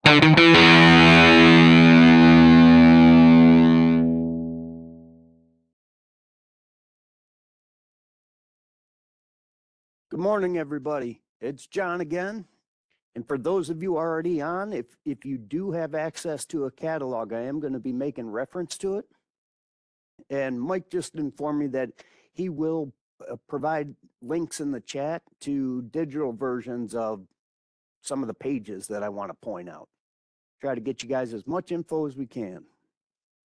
Good morning, everybody. It's John again. And for those of you already on, if you do have access to a catalog, I am going to be making reference to it. And Mike just informed me that he will provide links in the chat to digital versions of some of the pages that I want to point out. Try to get you guys as much info as we can.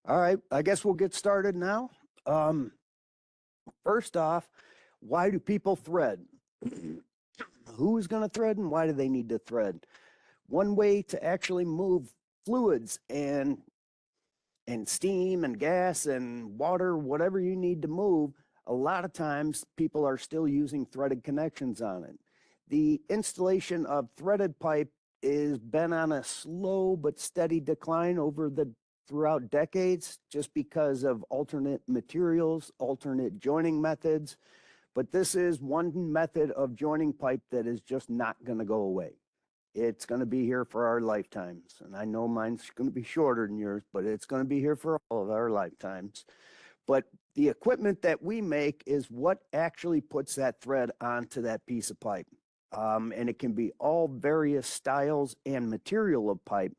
All right, I guess we'll get started now. First off, why do people thread? Who's going to thread and why do they need to thread? One way to actually move fluids and steam and gas and water, whatever you need to move, a lot of times people are still using threaded connections on it. The installation of threaded pipe has been on a slow but steady decline throughout decades, just because of alternate materials, alternate joining methods. But this is one method of joining pipe that is just not going to go away. It's going to be here for our lifetimes. And I know mine's going to be shorter than yours, but it's going to be here for all of our lifetimes. But the equipment that we make is what actually puts that thread onto that piece of pipe. And it can be all various styles and material of pipe.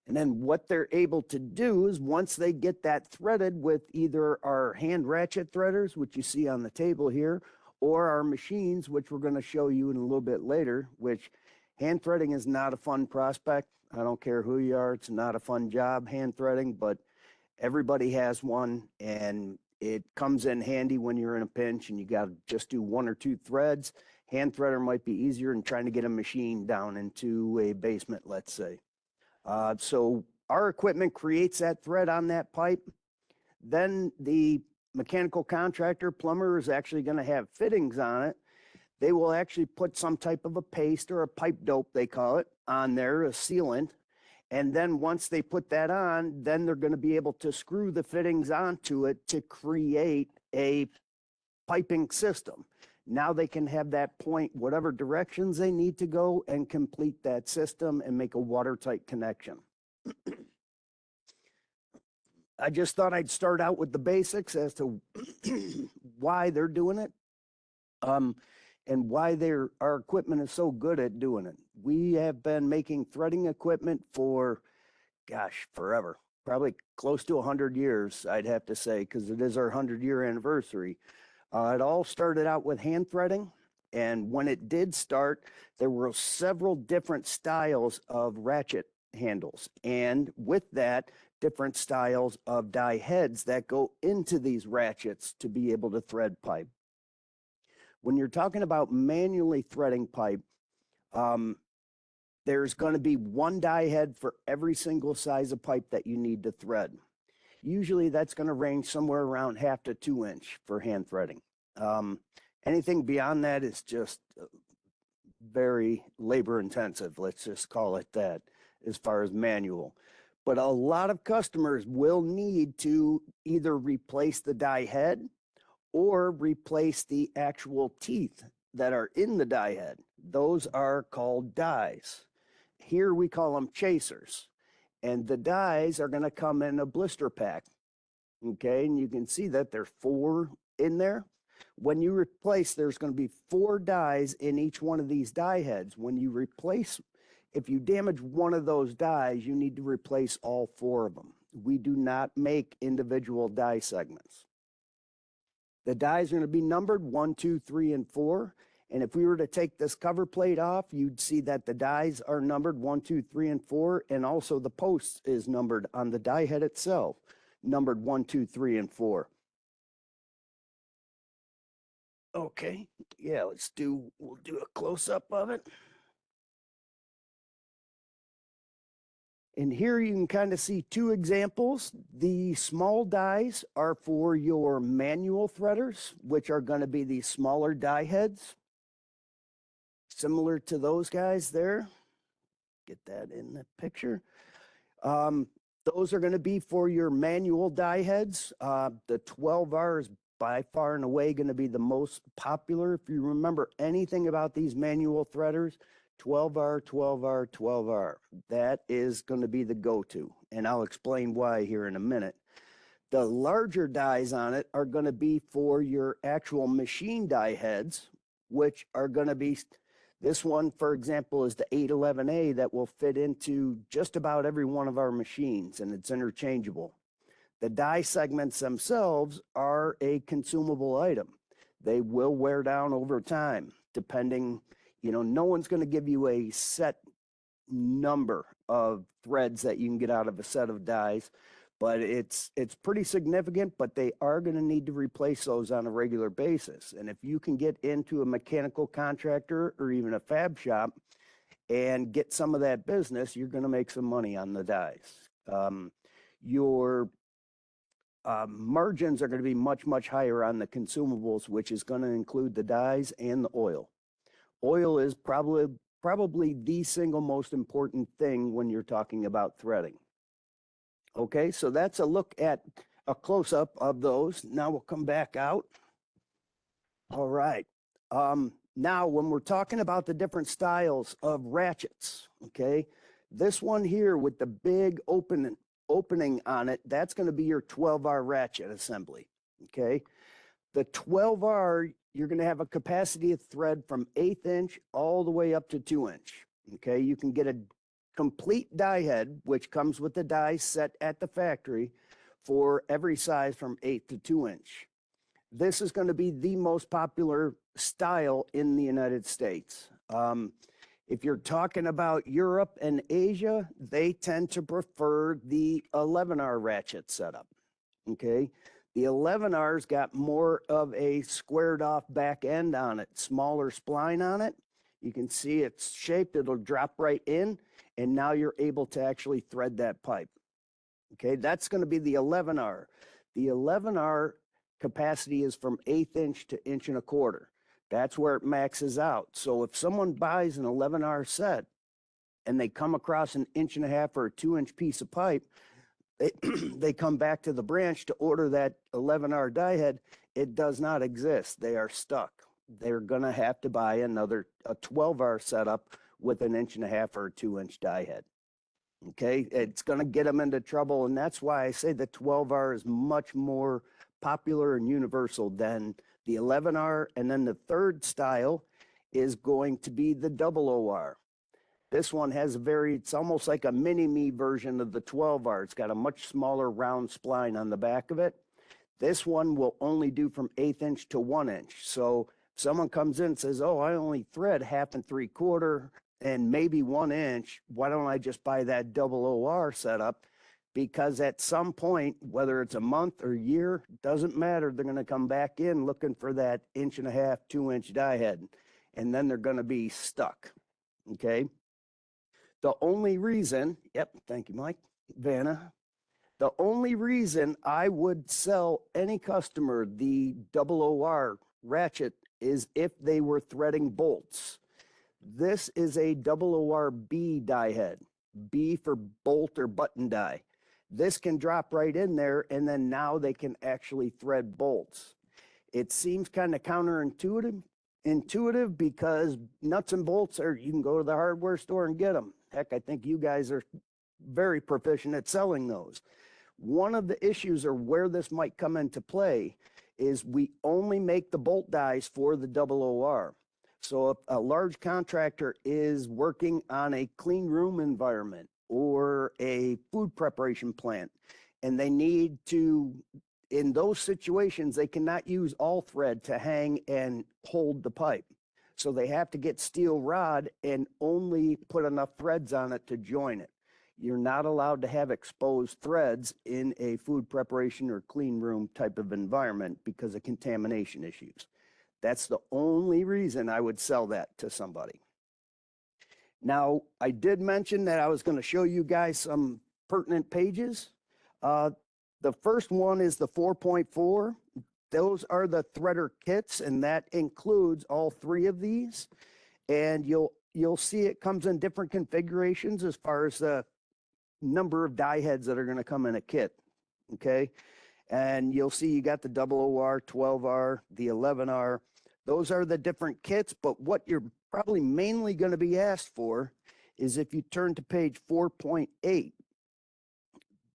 And then what they're able to do is once they get that threaded with either our hand ratchet threaders, which you see on the table here, or our machines, which we're going to show you in a little bit later, which hand threading is not a fun prospect. I don't care who you are. It's not a fun job, hand threading, but everybody has one, and it comes in handy when you're in a pinch and you got to just do one or two threads. Hand threader might be easier than trying to get a machine down into a basement, let's say. So our equipment creates that thread on that pipe. Then the mechanical contractor, plumber, is actually going to have fittings on it. They will actually put some type of a paste or a pipe dope, they call it, on there, a sealant. And then once they put that on, then they're going to be able to screw the fittings onto it to create a piping system. Now they can have that point whatever directions they need to go and complete that system and make a watertight connection. I just thought I'd start out with the basics as to why they're doing it, and why our equipment is so good at doing it. We have been making threading equipment for, gosh, forever. Probably close to 100 years, I'd have to say, because it is our 100-year anniversary. It all started out with hand threading, and when it did start, there were several different styles of ratchet handles, and with that, different styles of die heads that go into these ratchets to be able to thread pipe. When you're talking about manually threading pipe, there's going to be one die head for every single size of pipe that you need to thread. Usually that's going to range somewhere around 1/2 to 2 inch for hand threading. Anything beyond that is just very labor intensive, let's just call it that, as far as manual. But a lot of customers will need to either replace the die head or replace the actual teeth that are in the die head. Those are called dies. Here we call them chasers. And the dies are going to come in a blister pack. Okay, and you can see that there's 4 in there. When you replace, there's going to be 4 dies in each one of these die heads. When you replace, if you damage one of those dies, you need to replace all 4 of them. We do not make individual die segments. The dies are going to be numbered 1, 2, 3, and 4. And if we were to take this cover plate off, you'd see that the dies are numbered 1, 2, 3, and 4. And also the post is numbered on the die head itself, numbered 1, 2, 3, and 4. Okay, yeah, we'll do a close-up of it. And here you can kind of see 2 examples. The small dies are for your manual threaders, which are going to be these smaller die heads, similar to those guys there. Get that in the picture. Those are going to be for your manual die heads. The 12R is by far and away going to be the most popular. If you remember anything about these manual threaders, 12R, 12R, 12R. That is going to be the go-to, and I'll explain why here in a minute. The larger dies on it are going to be for your actual machine die heads, which are going to be, this one, for example, is the 811A that will fit into just about every one of our machines, and it's interchangeable. The die segments themselves are a consumable item. They will wear down over time, depending, no one's going to give you a set number of threads that you can get out of a set of dies, but it's pretty significant, but they are going to need to replace those on a regular basis. And if you can get into a mechanical contractor or even a fab shop and get some of that business, you're going to make some money on the dies. Your margins are going to be much, much higher on the consumables, which is going to include the dies and the oil. Oil is probably the single most important thing when you're talking about threading. Okay, so that's a look at a close-up of those. Now we'll come back out. All right. Now, when we're talking about the different styles of ratchets, okay, this one here with the big opening on it, that's going to be your 12R ratchet assembly, okay? The 12R, you're going to have a capacity of thread from 1/8 inch all the way up to 2 inch, okay? You can get a complete die head, which comes with the die set at the factory for every size from 1/8 to 2 inch. This is going to be the most popular style in the United States. If you're talking about Europe and Asia, they tend to prefer the 11R ratchet setup, okay? The 11R's got more of a squared off back end on it, smaller spline on it. You can see it's shaped, it'll drop right in, and now you're able to actually thread that pipe. Okay, that's going to be the 11R. The 11R capacity is from 1/8 inch to 1.25 inch. That's where it maxes out. So if someone buys an 11R set and they come across an 1.5 inch or a 2 inch piece of pipe, they come back to the branch to order that 11R die head. It does not exist. They are stuck. They're going to have to buy a 12R setup with an 1.5 inch or a 2 inch die head. Okay, it's going to get them into trouble, and that's why I say the 12R is much more popular and universal than the 11R. And then the third style is going to be the 00R. This one has it's almost like a mini-me version of the 12R. It's got a much smaller round spline on the back of it. This one will only do from 1/8 inch to 1 inch. So if someone comes in and says, oh, I only thread 1/2 and 3/4 and maybe 1 inch, why don't I just buy that 00R setup? Because at some point, whether it's a month or year, doesn't matter, they're going to come back in looking for that 1.5 inch, 2 inch die head, and then they're going to be stuck, okay? The only reason, thank you, Mike, Vanna. The only reason I would sell any customer the 00R ratchet is if they were threading bolts. This is a 00RB die head, B for bolt or button die. This can drop right in there, and then now they can actually thread bolts. It seems kind of counterintuitive because nuts and bolts you can go to the hardware store and get them. Heck, I think you guys are very proficient at selling those. One of the issues, or where this might come into play, is we only make the bolt dies for the 00R. So if a large contractor is working on a clean room environment or a food preparation plant, and they need to, in those situations, they cannot use all thread to hang and hold the pipe. So they have to get steel rod and only put enough threads on it to join it. You're not allowed to have exposed threads in a food preparation or clean room type of environment because of contamination issues. That's the only reason I would sell that to somebody. Now, I did mention that I was going to show you guys some pertinent pages. The first one is the 4.4. Those are the threader kits, and that includes all three of these. And you'll see it comes in different configurations as far as the number of die heads that are going to come in a kit, okay? And you'll see you got the 00R, 12R, the 11R. Those are the different kits, but what you're probably mainly going to be asked for is if you turn to page 4.8,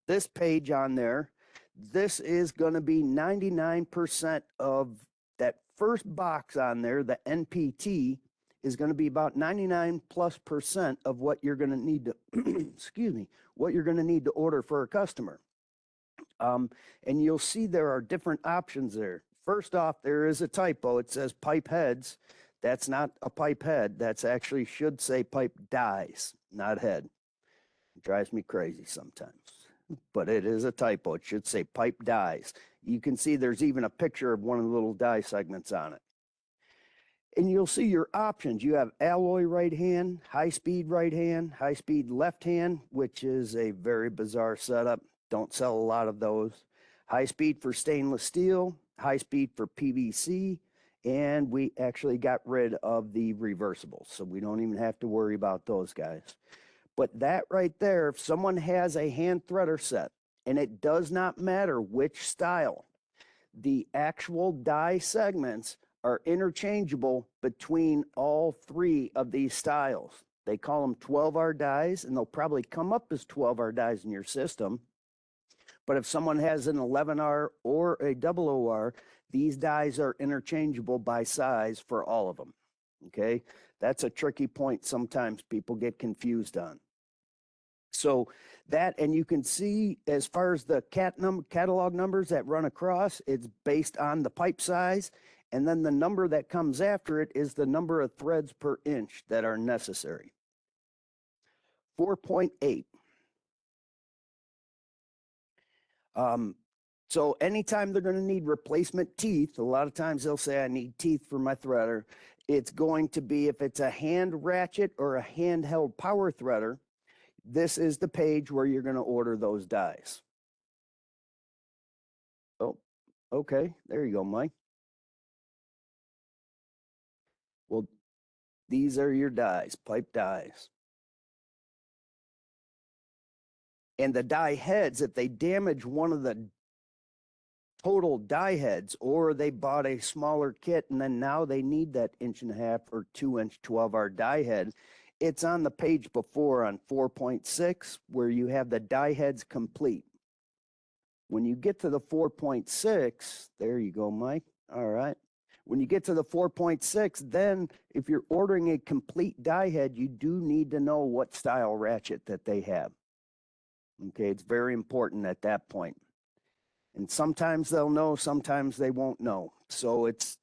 this page on there, this is going to be 99% of that first box on there, the NPT, is going to be about 99+% of what you're going to need to, excuse me, what you're going to need to order for a customer. And you'll see there are different options there. First off, there is a typo. It says pipe heads. That's not a pipe head. That's actually should say pipe dies, not head. It drives me crazy sometimes, but it is a typo. It should say pipe dies. You can see there's even a picture of one of the little die segments on it. And you'll see your options. You have alloy right hand, high-speed right hand, high-speed left hand, which is a very bizarre setup. Don't sell a lot of those. High-speed for stainless steel, high-speed for PVC, and we actually got rid of the reversibles, so we don't even have to worry about those guys. But that right there, if someone has a hand threader set, and it does not matter which style, the actual die segments are interchangeable between all three of these styles. They call them 12R dies, and they'll probably come up as 12R dies in your system. But if someone has an 11R or a 00R, these dies are interchangeable by size for all of them. Okay, that's a tricky point sometimes people get confused on. So that, and you can see as far as the catalog numbers that run across, it's based on the pipe size, and then the number that comes after it is the number of threads per inch that are necessary. 4.8. So anytime they're going to need replacement teeth, a lot of times they'll say, I need teeth for my threader. It's going to be, if it's a hand ratchet or a handheld power threader, this is the page where you're going to order those dies. Oh, okay. There you go, Mike. Well, these are your dies, pipe dies. And the die heads, if they damage one of the total die heads, or they bought a smaller kit and then now they need that 1.5 or 2-inch 12R die head, it's on the page before on 4.6 where you have the die heads complete. When you get to the 4.6, there you go, Mike. All right. When you get to the 4.6, then if you're ordering a complete die head, you do need to know what style ratchet that they have. Okay, it's very important at that point. And sometimes they'll know, sometimes they won't know. So it's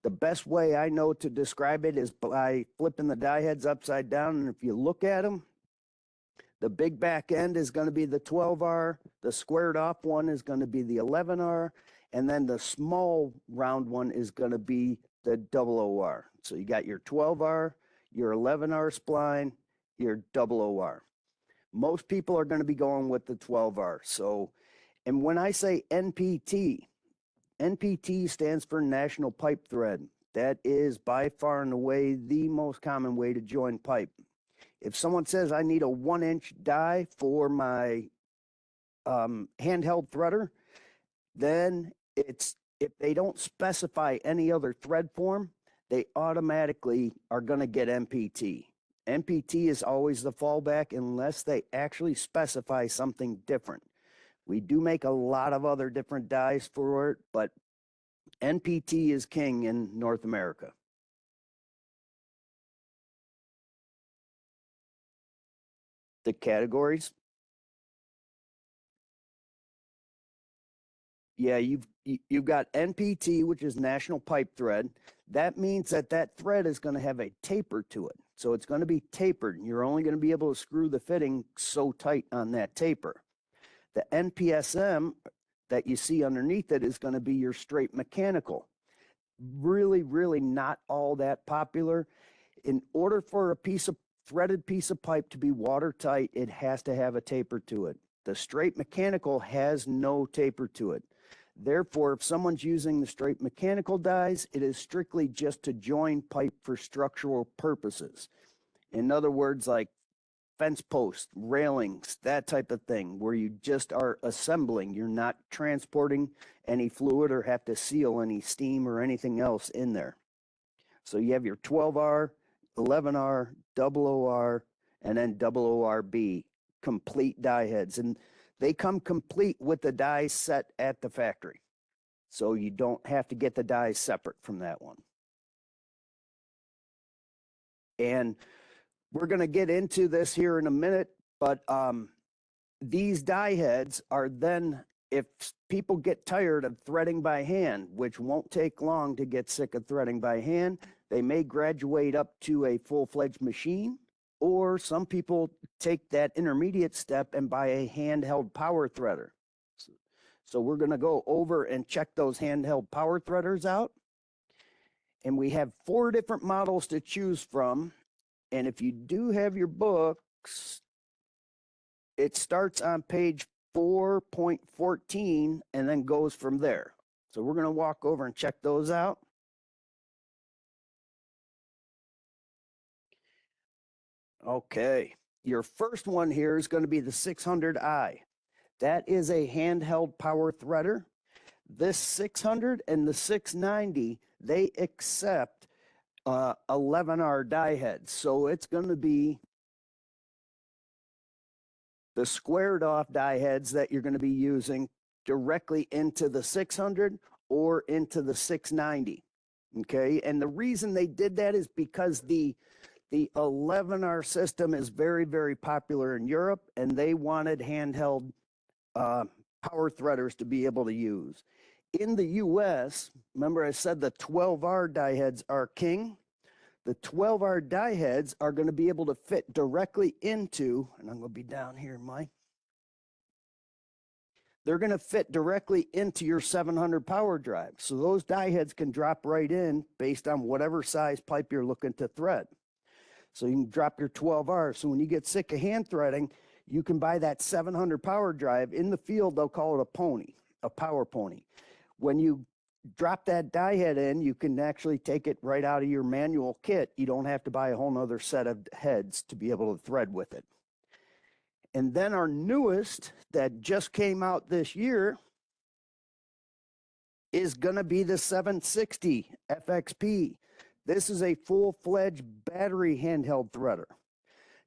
the best way I know to describe it is by flipping the die heads upside down. And if you look at them, the big back end is going to be the 12R. The squared off one is going to be the 11R. And then the small round one is going to be the 00R. So you got your 12R, your 11R spline, your 00R. Most people are going to be going with the 12R. So, and when I say NPT, NPT stands for National Pipe Thread. That is by far and away the most common way to join pipe. If someone says I need a 1-inch die for my handheld threader, then it's, if they don't specify any other thread form, they automatically are going to get NPT. NPT is always the fallback unless they actually specify something different. We do make a lot of other different dies for it, but NPT is king in North America. The categories. Yeah, you've got NPT, which is National Pipe Thread. That means that that thread is going to have a taper to it. So it's going to be tapered. You're only going to be able to screw the fitting so tight on that taper. The NPSM that you see underneath it is going to be your straight mechanical. Really, really not all that popular. In order for a threaded piece of pipe to be watertight, it has to have a taper to it. The straight mechanical has no taper to it. Therefore, if someone's using the straight mechanical dies, it is strictly just to join pipe for structural purposes. In other words, like fence posts, railings, that type of thing, where you just are assembling. You're not transporting any fluid or have to seal any steam or anything else in there. So you have your 12R, 11R, 00R, and then 00RB, complete die heads. And they come complete with the dies set at the factory. So you don't have to get the dies separate from that one. And we're going to get into this here in a minute, but these die heads are then, if people get tired of threading by hand, which won't take long to get sick of threading by hand, they may graduate up to a full-fledged machine, or some people take that intermediate step and buy a handheld power threader. So we're going to go over and check those handheld power threaders out. And we have 4 different models to choose from. And if you do have your books, it starts on page 4.14 and then goes from there. So we're going to walk over and check those out. Okay, your first one here is going to be the 600i. That is a handheld power threader. This 600 and the 690, they accept 11R die heads. So it's going to be the squared off die heads that you're going to be using directly into the 600 or into the 690. Okay, and the reason they did that is because the 11R system is very, very popular in Europe, and they wanted handheld power threaders to be able to use. In the US, remember I said the 12R die heads are king? The 12R die heads are going to be able to fit directly into, and I'm going to be down here, Mike. They're going to fit directly into your 700 power drive. So those die heads can drop right in based on whatever size pipe you're looking to thread. So you can drop your 12R. So when you get sick of hand threading, you can buy that 700 power drive. In the field, they'll call it a pony, a power pony. When you drop that die head in, you can actually take it right out of your manual kit. You don't have to buy a whole nother set of heads to be able to thread with it. And then our newest that just came out this year is going to be the 760 FXP. This is a full-fledged battery handheld threader.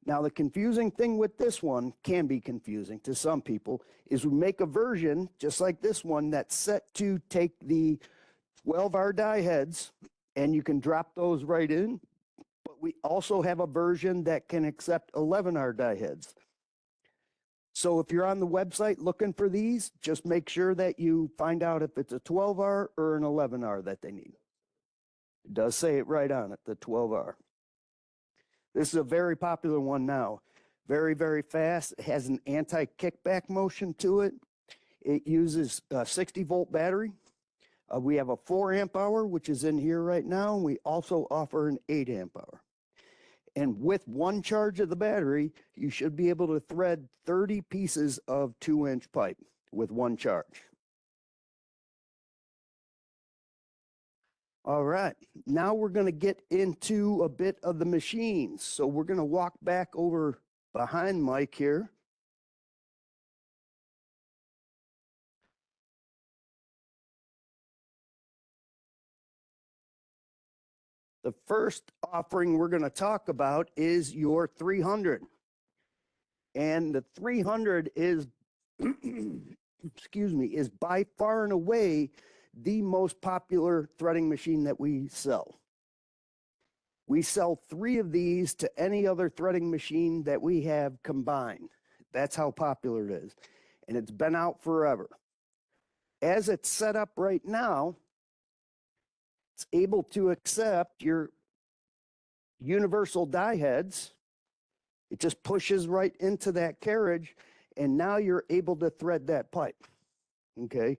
Now, the confusing thing with this one, can be confusing to some people, is we make a version just like this one that's set to take the 12R die heads, and you can drop those right in. But we also have a version that can accept 11R die heads. So if you're on the website looking for these, just make sure that you find out if it's a 12R or an 11R that they need. It does say it right on it, the 12R. This is a very popular one now. Very, very fast. It has an anti-kickback motion to it. It uses a 60-volt battery. We have a 4 amp hour, which is in here right now. We also offer an 8 amp hour. And with one charge of the battery, you should be able to thread 30 pieces of 2-inch pipe with one charge. All right, now we're going to get into a bit of the machines. So we're going to walk back over behind Mike here. The first offering we're going to talk about is your 300. And the 300 is, excuse me, is by far and away the most popular threading machine that we sell. We sell 3 of these to any other threading machine that we have combined. That's how popular it is. And it's been out forever. As it's set up right now, it's able to accept your universal die heads. It just pushes right into that carriage, and now you're able to thread that pipe. Okay,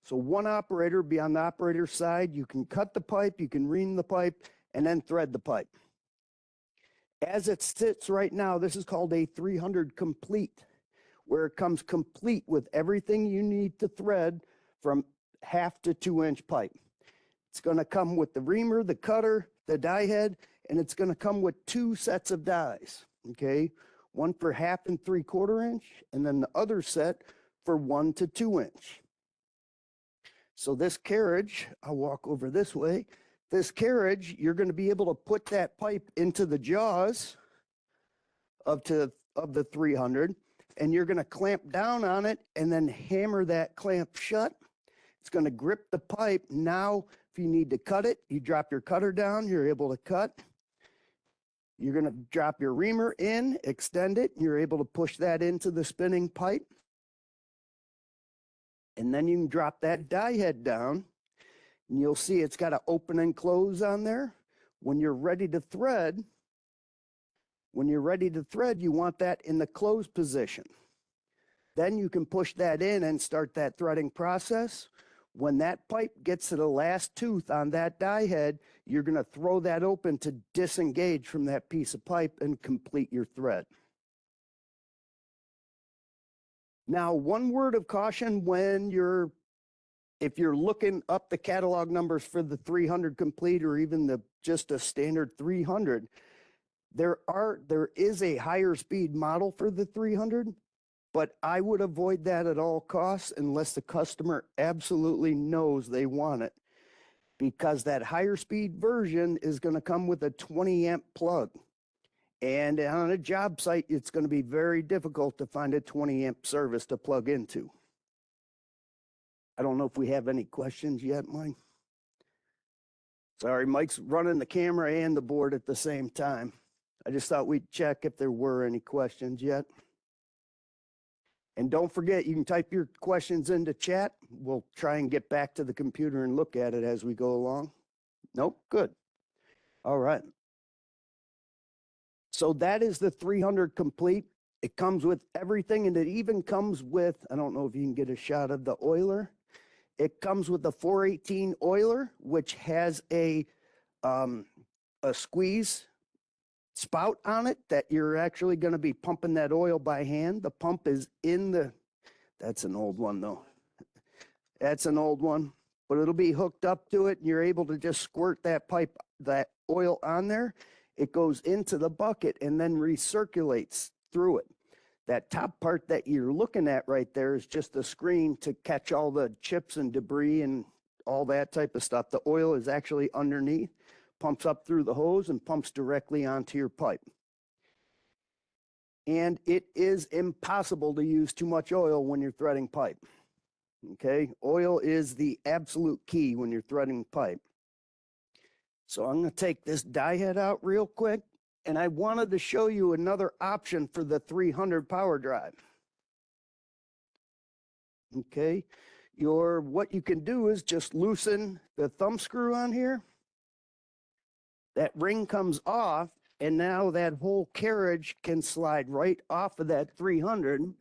so one operator be on the operator's side. You can cut the pipe, you can ream the pipe, and then thread the pipe. As it sits right now, this is called a 300 complete, where it comes complete with everything you need to thread from 1/2 to 2-inch pipe. It's going to come with the reamer, the cutter, the die head, and it's going to come with 2 sets of dies. Okay, one for 1/2 and 3/4 inch, and then the other set for 1 to 2 inch. So this carriage, I'll walk over this way. this carriage, you're going to be able to put that pipe into the jaws of the 300, and you're going to clamp down on it and then hammer that clamp shut. It's going to grip the pipe. Now, if you need to cut it, you drop your cutter down, you're able to cut. You're going to drop your reamer in, extend it, you're able to push that into the spinning pipe. And then you can drop that die head down, and you'll see it's got an open and close on there. When you're ready to thread, you want that in the close position. Then you can push that in and start that threading process. When that pipe gets to the last tooth on that die head, you're going to throw that open to disengage from that piece of pipe and complete your thread. Now, one word of caution if you're looking up the catalog numbers for the 300 complete or even just a standard 300, there is a higher speed model for the 300, but I would avoid that at all costs unless the customer absolutely knows they want it, because that higher speed version is going to come with a 20 amp plug. And on a job site, it's going to be very difficult to find a 20 amp service to plug into. I don't know if we have any questions yet, Mike. Sorry, Mike's running the camera and the board at the same time. I just thought we'd check if there were any questions yet. And don't forget, you can type your questions into chat. We'll try and get back to the computer and look at it as we go along. Nope, good. All right. So that is the 300 complete. It comes with everything, and it even comes with, I don't know if you can get a shot of the oiler. It comes with the 418 oiler, which has a squeeze spout on it that you're actually going to be pumping that oil by hand. The pump is that's an old one though. That's an old one, but it'll be hooked up to it, and you're able to just squirt that oil on there. It goes into the bucket and then recirculates through it. That top part that you're looking at right there is just a screen to catch all the chips and debris and all that type of stuff. The oil is actually underneath, pumps up through the hose and pumps directly onto your pipe. And it is impossible to use too much oil when you're threading pipe. Okay, oil is the absolute key when you're threading pipe. So I'm going to take this die head out real quick, and I wanted to show you another option for the 300 power drive. Okay, what you can do is just loosen the thumb screw on here. That ring comes off, and now that whole carriage can slide right off of that 300.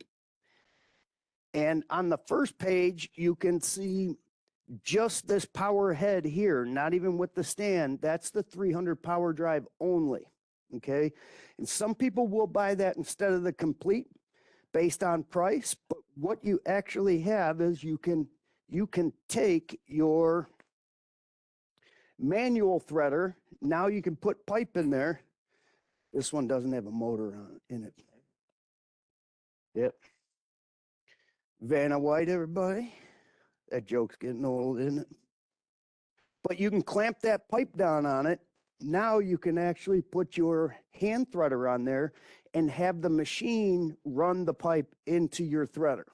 And on the first page, you can see just this power head here, not even with the stand. That's the 300 power drive only, okay? And some people will buy that instead of the complete based on price, but what you actually have is you can take your manual threader. Now you can put pipe in there. This one doesn't have a motor in it. Yep. Vanna White, everybody. That joke's getting old, isn't it? But you can clamp that pipe down on it. Now you can actually put your hand threader on there and have the machine run the pipe into your threader.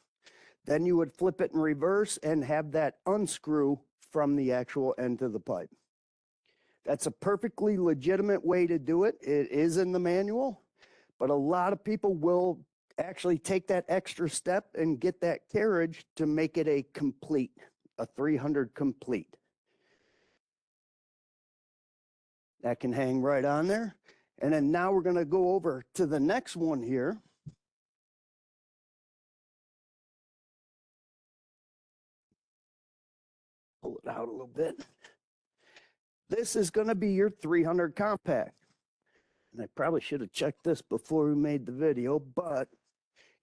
Then you would flip it in reverse and have that unscrew from the actual end of the pipe. That's a perfectly legitimate way to do it. It is in the manual, but a lot of people will actually take that extra step and get that carriage to make it a 300 complete. That can hang right on there. And then now we're going to go over to the next one here. Pull it out a little bit. This is going to be your 300 compact. And I probably should have checked this before we made the video, but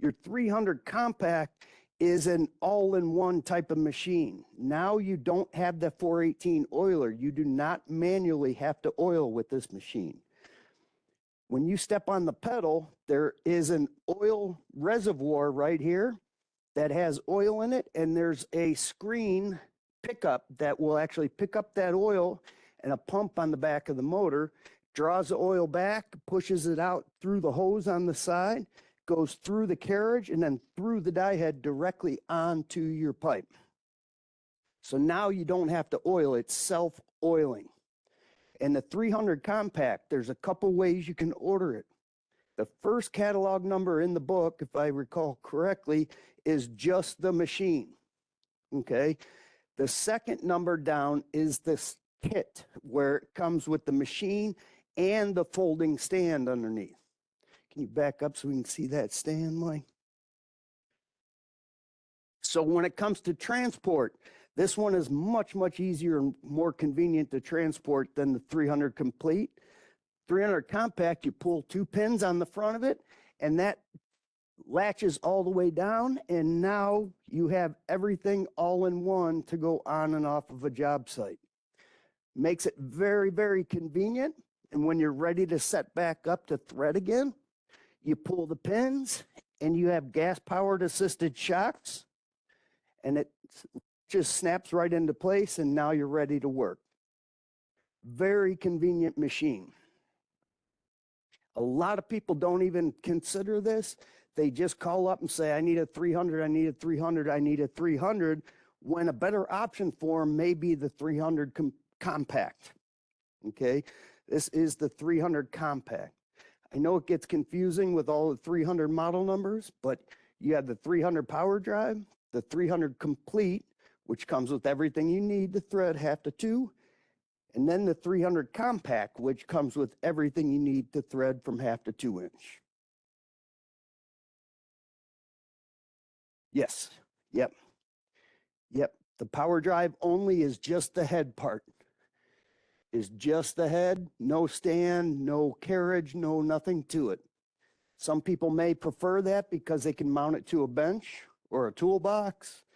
your 300 compact is an all-in-one type of machine. Now you don't have the 418 oiler. You do not manually have to oil with this machine. When you step on the pedal, there is an oil reservoir right here that has oil in it, and there's a screen pickup that will actually pick up that oil and a pump on the back of the motor, draws the oil back, pushes it out through the hose on the side, goes through the carriage, and then through the die head directly onto your pipe. So now you don't have to oil, it's self-oiling. And the 300 compact, there's a couple ways you can order it. The first catalog number in the book, if I recall correctly, is just the machine, okay? The second number down is this kit where it comes with the machine and the folding stand underneath. Can you back up so we can see that stand, Mike? So when it comes to transport, this one is much, much easier and more convenient to transport than the 300 complete. 300 compact, you pull 2 pins on the front of it, and that latches all the way down, and now you have everything all in one to go on and off of a job site. Makes it very, very convenient, and when you're ready to set back up to thread again, you pull the pins, and you have gas-powered assisted shocks, and it just snaps right into place, and now you're ready to work. Very convenient machine. A lot of people don't even consider this. They just call up and say, I need a 300, I need a 300, I need a 300, when a better option for them may be the 300 compact, okay? This is the 300 compact. I know it gets confusing with all the 300 model numbers, but you have the 300 power drive, the 300 complete, which comes with everything you need to thread 1/2 to 2, and then the 300 compact, which comes with everything you need to thread from 1/2 to 2 inch. Yes, yep, yep. The power drive only is just the head part. Is just the head, no stand, no carriage, no nothing to it. Some people may prefer that because they can mount it to a bench or a toolbox,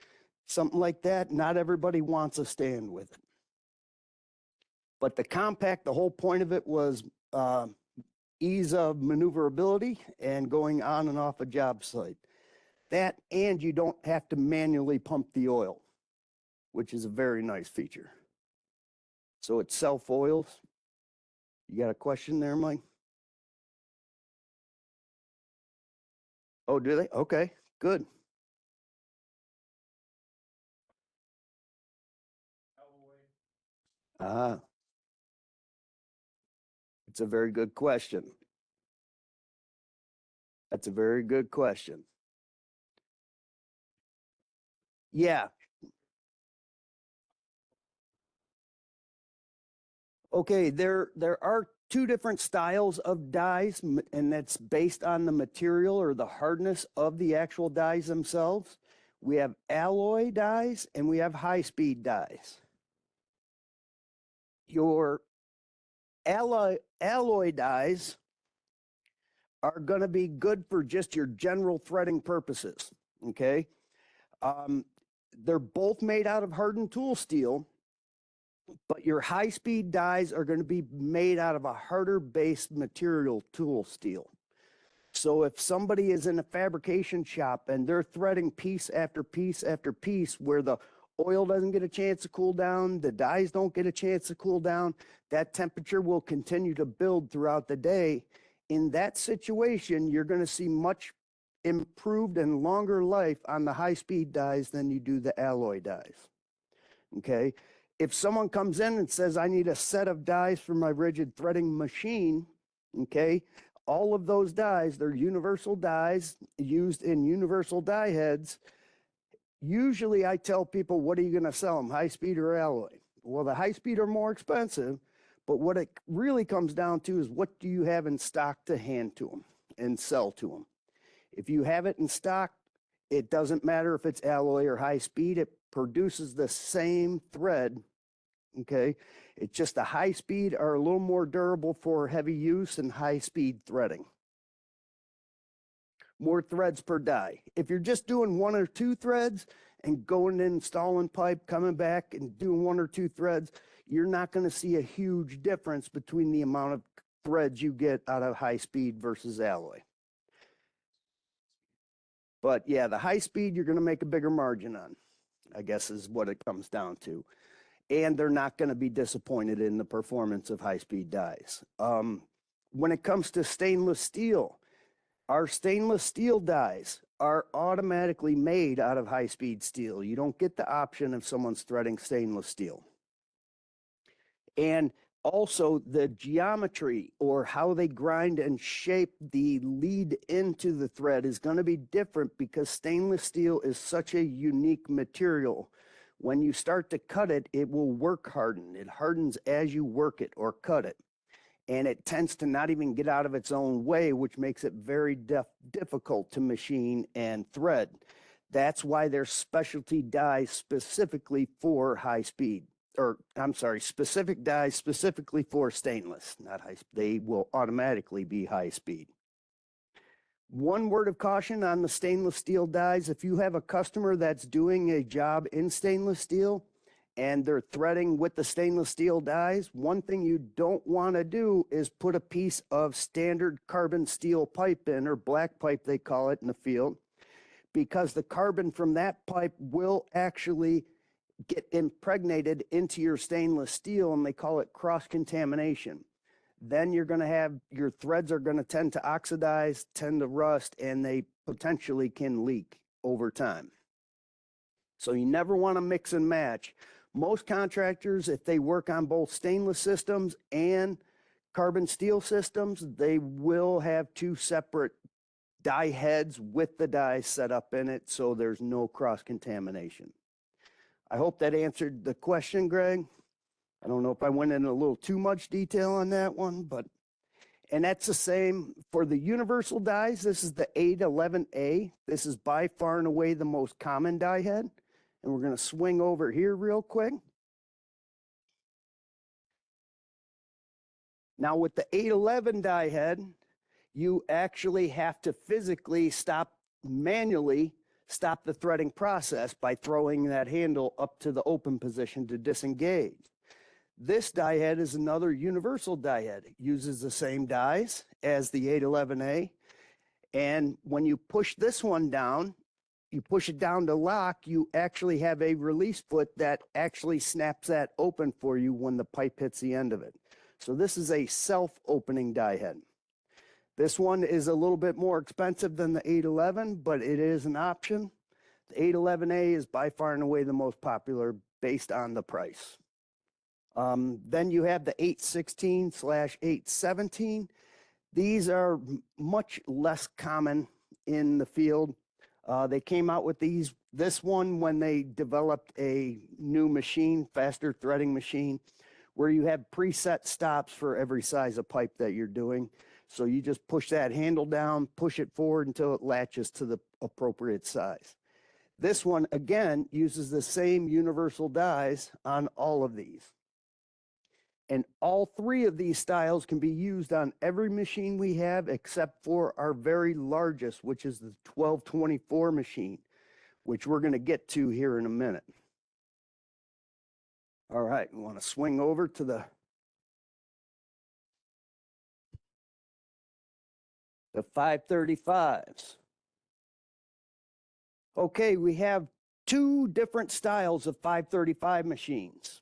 something like that. Not everybody wants a stand with it. But the compact, the whole point of it was ease of maneuverability and going on and off a job site. That, and you don't have to manually pump the oil, which is a very nice feature. So it self-oils. You got a question there, Mike? Oh, do they? Okay, good. Ah, it's a very good question. That's a very good question. Yeah. Okay, there are 2 different styles of dies, and that's based on the material or the hardness of the actual dies themselves. We have alloy dies and we have high-speed dies. Your alloy dies are going to be good for just your general threading purposes, okay? They're both made out of hardened tool steel, but your high-speed dies are going to be made out of a harder-based material tool steel. So if somebody is in a fabrication shop and they're threading piece after piece after piece where the oil doesn't get a chance to cool down, the dies don't get a chance to cool down, that temperature will continue to build throughout the day. In that situation, you're going to see much improved and longer life on the high-speed dies than you do the alloy dies, okay? If someone comes in and says, I need a set of dies for my rigid threading machine, okay, all of those dies, they're universal dies used in universal die heads. Usually I tell people, what are you going to sell them, high speed or alloy? Well, the high speed are more expensive, but what it really comes down to is what do you have in stock to hand to them and sell to them? If you have it in stock, it doesn't matter if it's alloy or high speed, it produces the same thread, okay? It's just the high speed are a little more durable for heavy use and high speed threading. More threads per die. If you're just doing 1 or 2 threads and going and installing pipe, coming back and doing 1 or 2 threads, you're not going to see a huge difference between the amount of threads you get out of high speed versus alloy. But yeah, the high speed, you're going to make a bigger margin on, I guess is what it comes down to. and they're not going to be disappointed in the performance of high-speed dies. When it comes to stainless steel, our stainless steel dies are automatically made out of high-speed steel. You don't get the option if someone's threading stainless steel. And also the geometry, or how they grind and shape the lead into the thread, is going to be different because stainless steel is such a unique material. When you start to cut it, it will work harden. It hardens as you work it or cut it. And it tends to not even get out of its own way, which makes it very difficult to machine and thread. That's why there's specialty dies specifically for high speed, or I'm sorry, specific dies specifically for stainless, not high. They will automatically be high speed. One word of caution on the stainless steel dies: if you have a customer that's doing a job in stainless steel and they're threading with the stainless steel dies, one thing you don't want to do is put a piece of standard carbon steel pipe in, or black pipe they call it in the field, because the carbon from that pipe will actually get impregnated into your stainless steel, and they call it cross-contamination. Then you're going to have, your threads are going to tend to oxidize, tend to rust, and they potentially can leak over time. So you never want to mix and match. Most contractors, if they work on both stainless systems and carbon steel systems, they will have two separate die heads with the dies set up in it, so there's no cross-contamination. I hope that answered the question, Greg. I don't know if I went in a little too much detail on that one, but, and that's the same for the universal dies. This is the 811A. This is by far and away the most common die head. And we're going to swing over here real quick. Now with the 811 die head, you actually have to physically manually stop the threading process by throwing that handle up to the open position to disengage. This die head is another universal die head. It uses the same dies as the 811A. And when you push this one down, you push it down to lock, you actually have a release foot that actually snaps that open for you when the pipe hits the end of it. So this is a self-opening die head. This one is a little bit more expensive than the 811, but it is an option. The 811A is by far and away the most popular based on the price. Then you have the 816/817. These are much less common in the field. They came out with this one when they developed a new machine, faster threading machine, where you have preset stops for every size of pipe that you're doing. So you just push that handle down, push it forward until it latches to the appropriate size. This one, again, uses the same universal dies on all of these. And all three of these styles can be used on every machine we have except for our very largest, which is the 1224 machine, which we're going to get to here in a minute. All right, we want to swing over to the 535s. Okay, we have two different styles of 535 machines.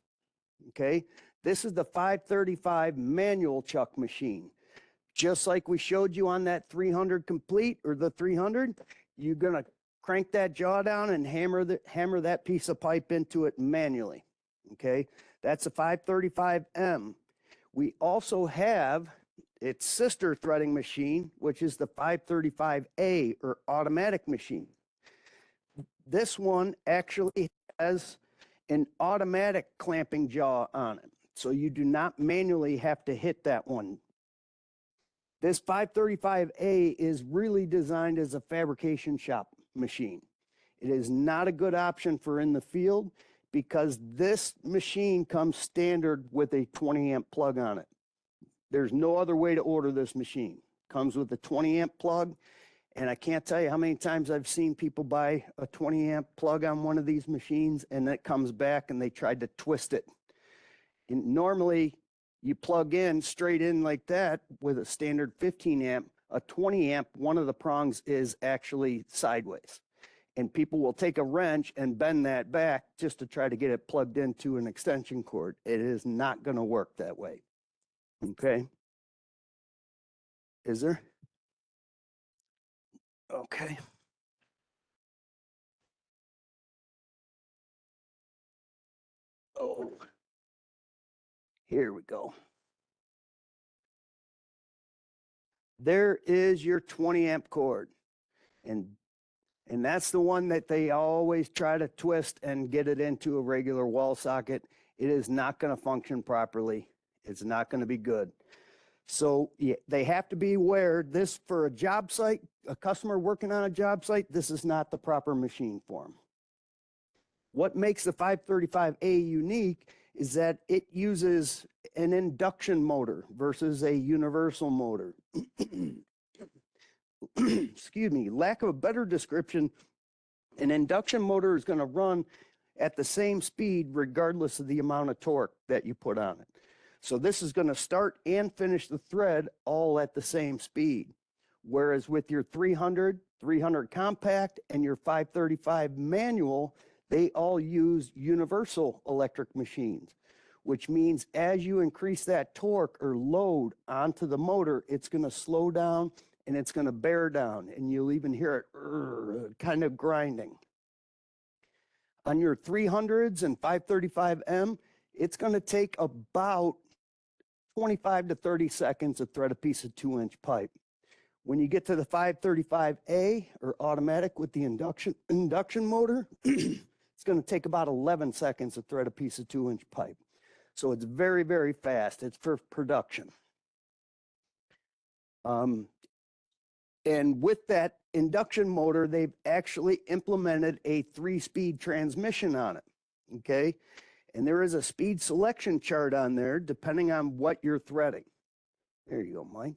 Okay, this is the 535 manual chuck machine. Just like we showed you on that 300 complete, or the 300, you're going to crank that jaw down and hammer that piece of pipe into it manually. Okay, that's a 535M. We also have its sister threading machine, which is the 535A, or automatic machine. This one actually has an automatic clamping jaw on it, so you do not manually have to hit that one. This 535A is really designed as a fabrication shop machine. It is not a good option for in the field because this machine comes standard with a 20 amp plug on it. There's no other way to order this machine. Comes with a 20 amp plug, and I can't tell you how many times I've seen people buy a 20 amp plug on one of these machines, and it comes back and they tried to twist it. And normally you plug in straight in like that with a standard 15 amp. A 20 amp, one of the prongs is actually sideways. And people will take a wrench and bend that back just to try to get it plugged into an extension cord. It is not going to work that way. Okay. Is there? Okay. Oh, here we go. There is your 20 amp cord. And that's the one that they always try to twist and get it into a regular wall socket. It is not going to function properly. It's not going to be good. So yeah, they have to be aware this for a job site, a customer working on a job site, this is not the proper machine for them. What makes the 535A unique is that it uses an induction motor versus a universal motor. Excuse me, lack of a better description, an induction motor is going to run at the same speed regardless of the amount of torque that you put on it. So this is going to start and finish the thread all at the same speed. Whereas with your 300 compact, and your 535 manual, they all use universal electric machines, which means as you increase that torque or load onto the motor, it's going to slow down and it's going to bear down, and you'll even hear it kind of grinding. On your 300s and 535M, it's going to take about 25 to 30 seconds to thread a piece of 2-inch pipe. When you get to the 535A or automatic with the induction motor, it's going to take about 11 seconds to thread a piece of 2-inch pipe. So it's very, very fast. It's for production. And with that induction motor, they've actually implemented a 3-speed transmission on it, okay? And there is a speed selection chart on there depending on what you're threading. There you go, Mike.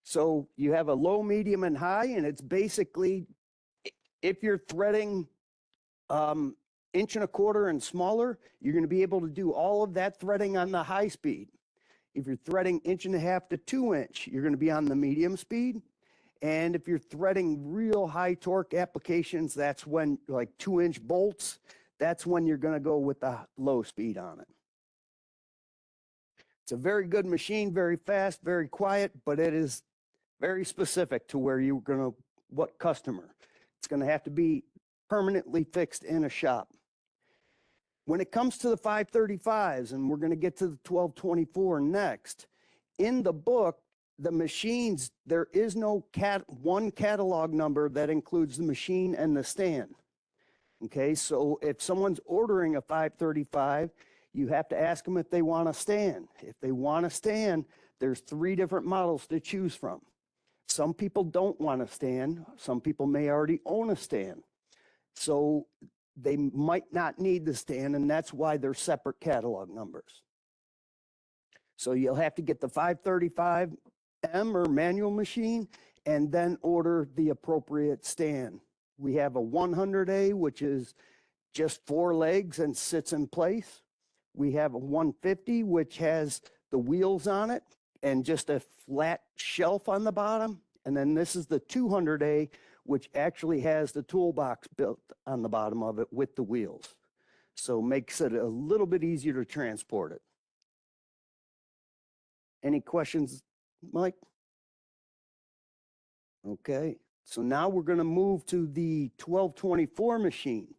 So you have a low, medium, and high, and it's basically, if you're threading 1.25 inches and smaller, you're going to be able to do all of that threading on the high speed. If you're threading 1.5 inches to 2 inch, you're going to be on the medium speed. And if you're threading real high torque applications, that's when, like 2-inch bolts, that's when you're going to go with the low speed on it. It's a very good machine, very fast, very quiet, but it is very specific to where you're going to, what customer. It's going to have to be permanently fixed in a shop. When it comes to the 535s, and we're going to get to the 1224 next, in the book, the machines, there is no one catalog number that includes the machine and the stand. Okay, so if someone's ordering a 535, you have to ask them if they want a stand. If they want a stand, there's 3 different models to choose from. Some people don't want a stand. Some people may already own a stand. So they might not need the stand, and that's why they're separate catalog numbers. So you'll have to get the 535M or manual machine and then order the appropriate stand. We have a 100A, which is just 4 legs and sits in place. We have a 150, which has the wheels on it and just a flat shelf on the bottom. And then this is the 200A, which actually has the toolbox built on the bottom of it with the wheels. So makes it a little bit easier to transport it. Any questions, Mike? Okay, so now we're going to move to the 1224 machine.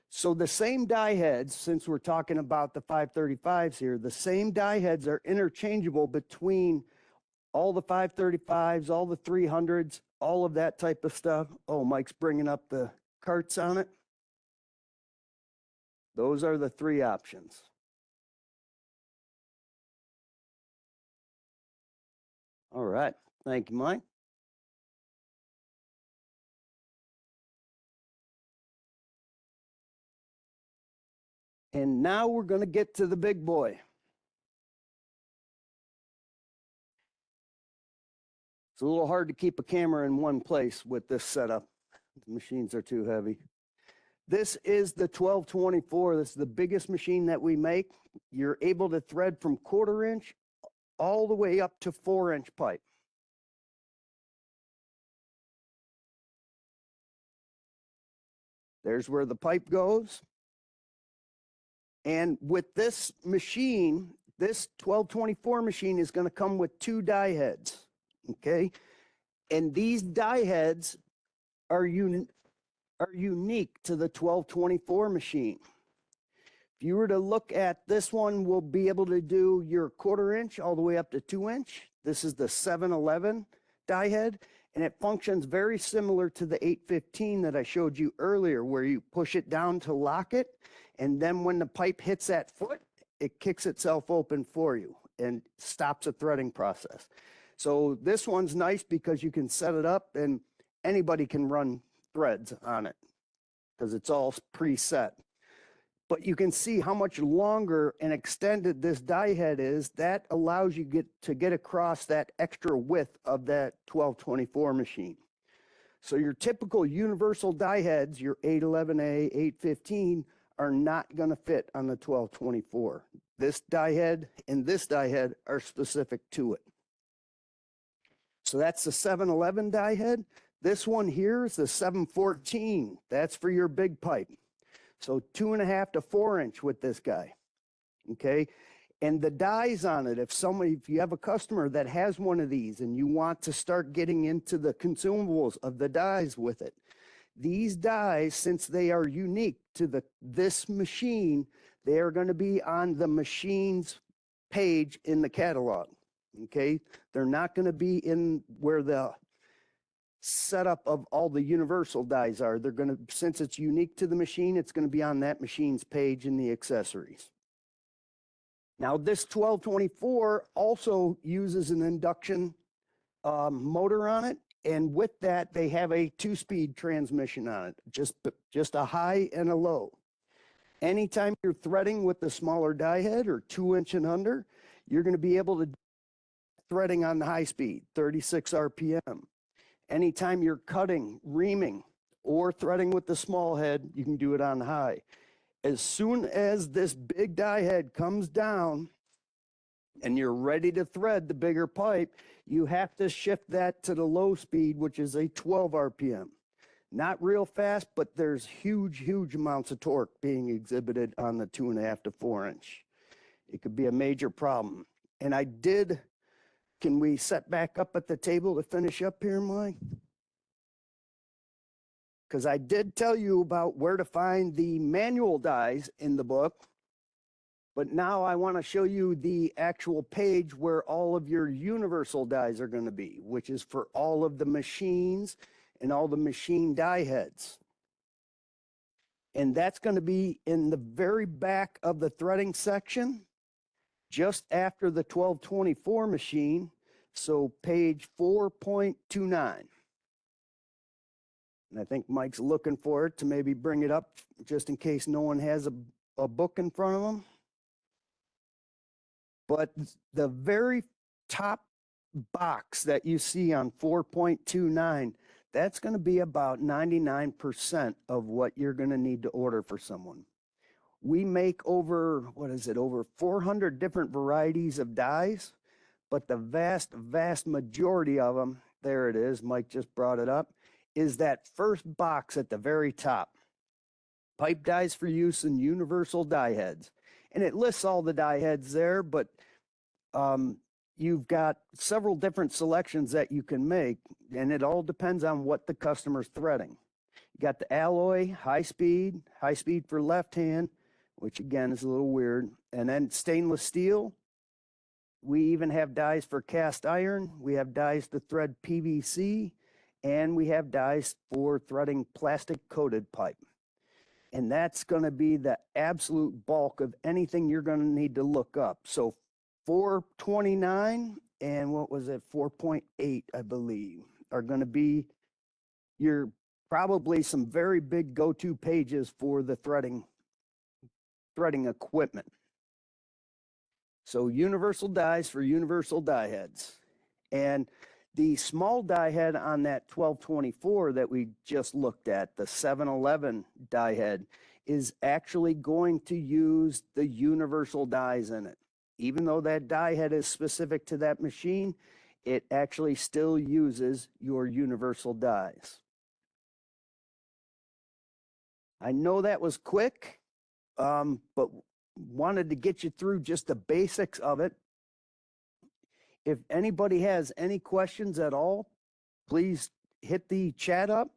So the same die heads, since we're talking about the 535s here, the same die heads are interchangeable between all the 535s, all the 300s, all of that type of stuff. Oh, Mike's bringing up the carts on it. Those are the 3 options. All right, thank you, Mike. And now we're going to get to the big boy. It's a little hard to keep a camera in one place with this setup. The machines are too heavy. This is the 1224. This is the biggest machine that we make. You're able to thread from 1/4 inch all the way up to 4-inch pipe. There's where the pipe goes. And with this machine, this 1224 machine is going to come with 2 die heads, okay? And these die heads are unique to the 1224 machine. If you were to look at this one, we'll be able to do your 1/4 inch all the way up to 2 inch. This is the 711 die head, and it functions very similar to the 815 that I showed you earlier, where you push it down to lock it, and then when the pipe hits that foot, it kicks itself open for you and stops the threading process. So this one's nice because you can set it up and anybody can run threads on it because it's all preset. But you can see how much longer and extended this die head is. That allows you to get across that extra width of that 1224 machine. So your typical universal die heads, your 811A, 815, are not going to fit on the 1224. This die head and this die head are specific to it. So that's the 711 die head. This one here is the 714. That's for your big pipe. So 2.5 to 4 inch with this guy, okay? And the dies on it, if you have a customer that has one of these and you want to start getting into the consumables of the dies with it, these dies, since they are unique to this machine, they are going to be on the machine's page in the catalog, okay? They're not going to be in where the setup of all the universal dies are. They're going to, since it's unique to the machine, it's going to be on that machine's page in the accessories. Now this 1224 also uses an induction motor on it, and with that they have a 2-speed transmission on it, just a high and a low. Anytime you're threading with the smaller die head or 2 inch and under, you're going to be able to threading on the high speed, 36 RPM. Anytime you're cutting, reaming, or threading with the small head, you can do it on high. As soon as this big die head comes down and you're ready to thread the bigger pipe, you have to shift that to the low speed, which is a 12 RPM. Not real fast, but there's huge amounts of torque being exhibited on the 2.5 to 4 inch. It could be a major problem. And can we set back up at the table to finish up here, Mike? Because I did tell you about where to find the manual dies in the book, but now I want to show you the actual page where all of your universal dies are going to be, which is for all of the machines and all the machine die heads. And that's going to be in the very back of the threading section, just after the 1224 machine. So page 4.29. And I think Mike's looking for it to maybe bring it up just in case no one has a book in front of them. But the very top box that you see on 4.29, that's going to be about 99% of what you're going to need to order for someone. We make over 400 different varieties of dies, but the vast majority of them, there it is, Mike just brought it up, is that first box at the very top. Pipe dies for use in universal die heads. And it lists all the die heads there, but you've got several different selections that you can make, and it all depends on what the customer's threading. You got the alloy, high speed for left hand, which again is a little weird, and then stainless steel. We even have dies for cast iron. We have dies to thread PVC, and we have dies for threading plastic coated pipe. And that's going to be the absolute bulk of anything you're going to need to look up. So 429 and 4.8, I believe, are going to be probably some very big go-to pages for the threading equipment. So universal dies for universal die heads. And the small die head on that 1224 that we just looked at, the 711 die head, is actually going to use the universal dies in it. Even though that die head is specific to that machine, it actually still uses your universal dies. I know that was quick, but wanted to get you through just the basics of it. If anybody has any questions at all, please hit the chat up.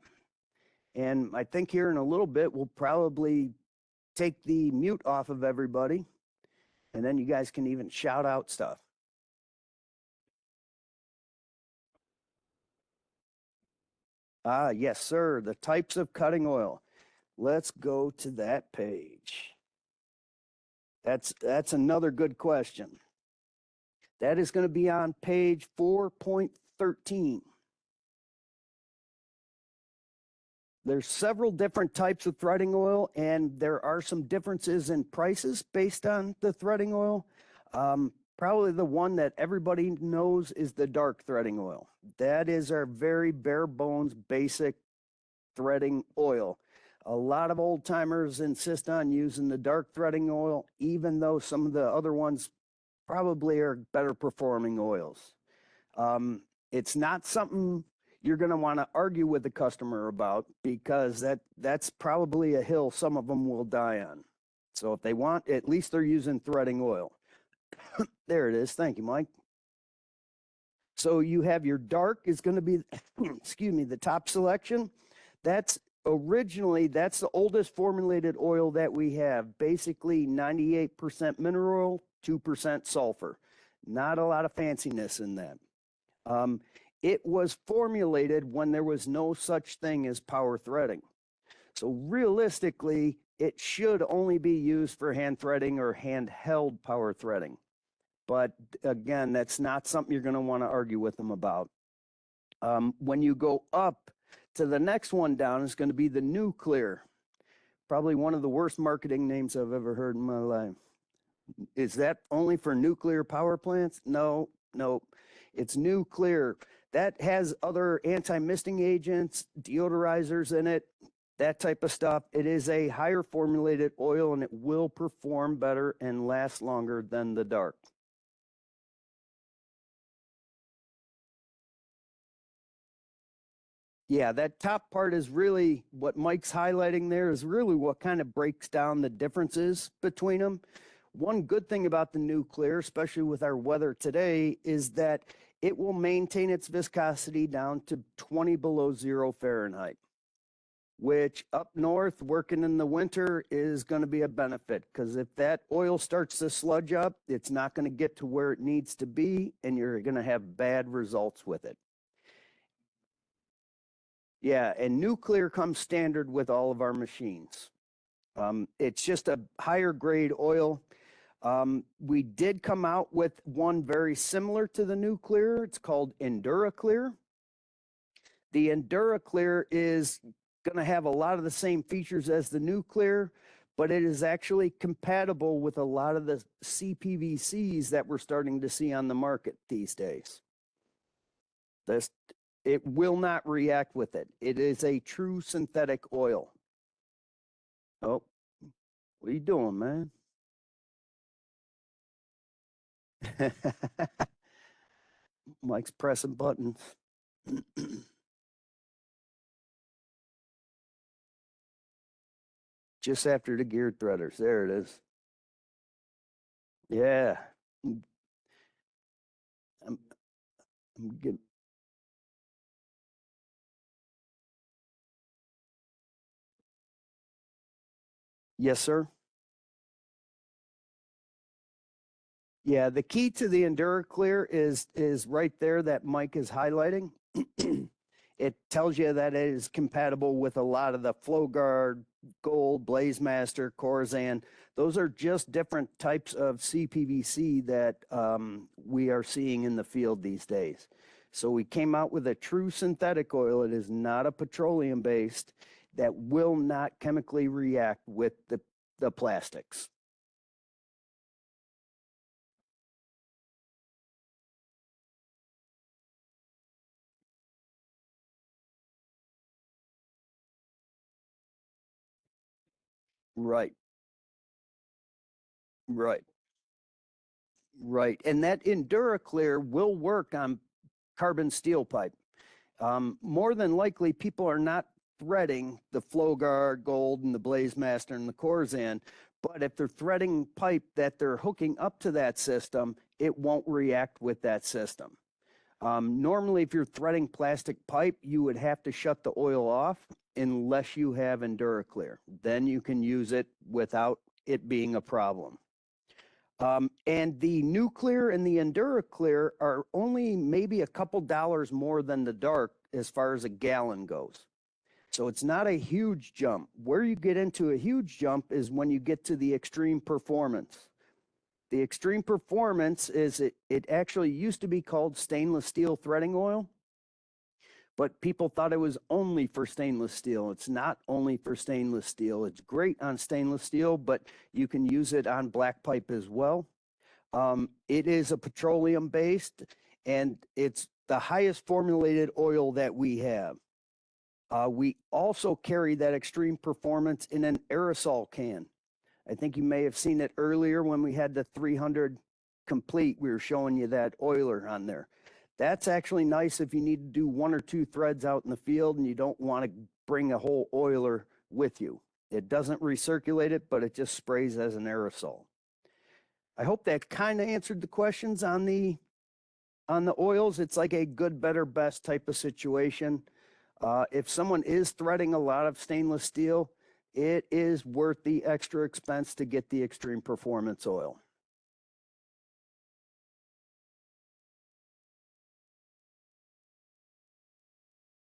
And I think here in a little bit, we'll probably take the mute off of everybody. And then you guys can even shout out stuff. Ah, yes, sir. The types of cutting oil. Let's go to that page. That's another good question. That is going to be on page 4.13. There's several different types of threading oil, and there are some differences in prices based on the threading oil. Probably the one that everybody knows is the dark threading oil. That is our very bare bones, basic threading oil. A lot of old timers insist on using the dark threading oil, even though some of the other ones probably are better performing oils. It's not something you're going to want to argue with the customer about, because that's probably a hill some of them will die on. So if they want, at least they're using threading oil. There it is. Thank you, Mike. So you have your dark is going to be, excuse me, the top selection. That's the oldest formulated oil that we have. Basically 98% mineral oil, 2% sulfur. Not a lot of fanciness in that. It was formulated when there was no such thing as power threading. So realistically, it should only be used for hand threading or handheld power threading. But again, that's not something you're going to want to argue with them about. When you go up to the next one down, is going to be the nuclear. Probably one of the worst marketing names I've ever heard in my life. Is that only for nuclear power plants? No, no. It's nuclear. That has other anti-misting agents, deodorizers in it, that type of stuff. It is a higher formulated oil, and it will perform better and last longer than the dark. Yeah, that top part is really what Mike's highlighting there, is really what kind of breaks down the differences between them. One good thing about the nuclear, especially with our weather today, is that it will maintain its viscosity down to 20 below 0 Fahrenheit, which up north working in the winter is going to be a benefit, because if that oil starts to sludge up, it's not going to get to where it needs to be, and you're going to have bad results with it. Yeah, and nuclear comes standard with all of our machines. It's just a higher grade oil. We did come out with one very similar to the nuclear. It's called EnduraClear. The EnduraClear is going to have a lot of the same features as the nuclear, but it is actually compatible with a lot of the CPVCs that we're starting to see on the market these days. It will not react with it. It is a true synthetic oil. Oh, what are you doing, man? Mike's pressing buttons. Just after the geared threaders. There it is. Yeah. I'm getting. Yes, sir. Yeah, the key to the EnduraClear is right there that Mike is highlighting. It tells you that it is compatible with a lot of the FlowGuard, Gold, BlazeMaster, Corzan. Those are just different types of CPVC that we are seeing in the field these days. So we came out with a true synthetic oil. It is not a petroleum based, that will not chemically react with the plastics. Right, right, right. And that EnduraClear will work on carbon steel pipe. More than likely, people are not threading the Flow Guard Gold and the Blaze Master and the Corzan. But if they're threading pipe that they're hooking up to that system, it won't react with that system. Normally, if you're threading plastic pipe, you would have to shut the oil off unless you have EnduraClear. Then you can use it without it being a problem. And the Nuclear and the EnduraClear are only maybe a couple dollars more than the dark as far as a gallon goes. So it's not a huge jump. Where you get into a huge jump is when you get to the Extreme Performance. The Extreme Performance is, it actually used to be called stainless steel threading oil, but people thought it was only for stainless steel. It's not only for stainless steel. It's great on stainless steel, but you can use it on black pipe as well. It is a petroleum based, and it's the highest formulated oil that we have. We also carry that Extreme Performance in an aerosol can. I think you may have seen it earlier when we had the 300 complete. We were showing you that oiler on there. That's actually nice if you need to do 1 or 2 threads out in the field and you don't want to bring a whole oiler with you. It doesn't recirculate it, but it just sprays as an aerosol. I hope that kind of answered the questions on the oils. It's like a good, better, best type of situation. If someone is threading a lot of stainless steel, it is worth the extra expense to get the Extreme Performance oil.